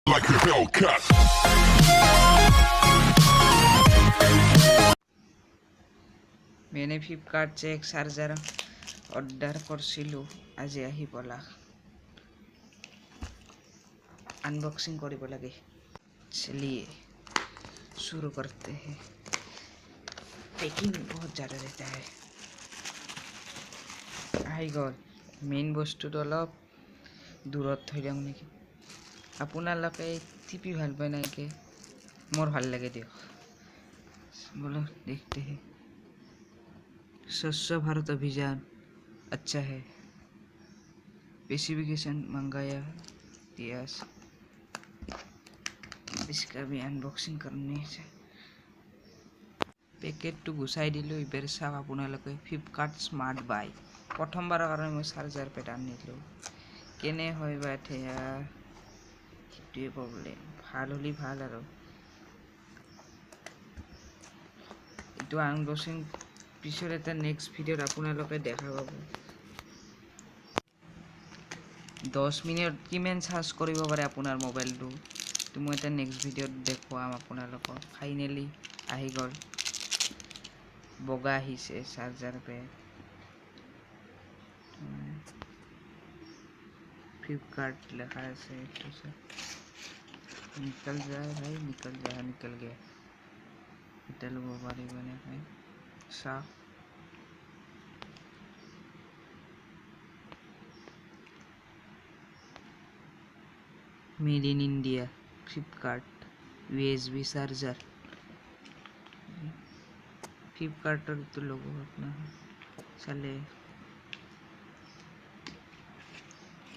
like a Hellcat. मैंने फ्लिपकार्ट से एक charger order কৰিছিলোঁ আজি আহি পলা अनबॉक्सिंग কৰিব লাগে चलिए शुरू करते हैं पैकिंग बहुत ज़्यादा रहता है আহি গ'ল মেইন বস্তুটো অলপ দূৰত থৈ দিওঁ নেকি আপোনালোকে টিপি ভাল পায় নাকি মোৰ ভাল লাগে দিয়ক बोलो देखते हैं स्वच्छ भारत अभियान अच्छा है स्पेसिफिकेशन मंगाया यस इसका भी अनबॉक्सिंग करने से पैकेट तो गुसाई दिलो इबार चाওক আপোনালোকে फ्लिपकार्ट स्मार्ट बाय प्रथमबाৰৰ কাৰণে মই চাৰ্জাৰ পেট আনিলোঁ কেনে হয় বা এতিয়া সেইটোৱে প্ৰব্লেম ভাল হ'লে ভাল আৰু এইটো আনবক্সিং পিছৰ এটা নেক্সট ভিডিঅ'ত আপোনালোকে দেখা পাব 10 মিনিট কিমান চাৰ্জ কৰিব পাৰে আপোনাৰ মোবাইলটো তো মই এটা নেক্সট ভিডিঅ'ত দেখুৱাম আপোনালোকক ফাইনেলি আহি গ'ল বগা আহিছে চাৰ্জাৰ পেড फ्लिपकार्ट लिखा है निकल जाए भाई निकल गया इतना लोग बारी बने भाई साफ made in India Flipkart USB charger Flipkart तो लोगो अपना चले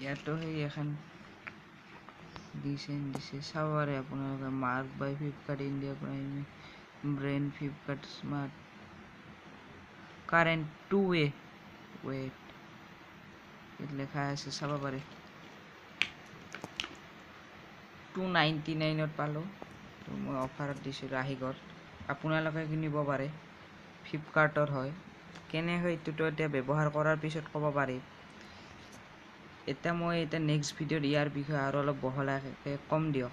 ইয়াতো সেই এখন দিছে চাবাৰে আপোনালোকে mark by Flipkart India prime brand Flipkart smart current 2 way weight ইয়াত লেখা আছে চাব পাৰে 299 ত পালো তো মই অফাৰত দিছিলোঁ আহি গ'ল আপোনালোকে কিনিব পাৰে ফ্লিপকাৰ্টৰ হয় কেনে হয় এইটোতো এতিয়া ব্যৱহাৰ কৰাৰ পিছত ক'ব পাৰি এটা মই এটা নেক্সট ভিডিঅ'ত ইয়াৰ বিষয়ে আৰু অলপ বহলাকৈ কম দিয়ক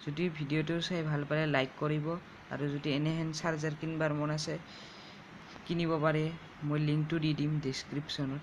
যদি ভিডিঅ'টো চাই ভাল পালে লাইক কৰিব আৰু যদি এনেহেন চাৰ্জাৰ কিনিবৰ মন আছে কিনিব পাৰে মই লিংকটো দি দিম ডেছক্ৰিপশ্যনত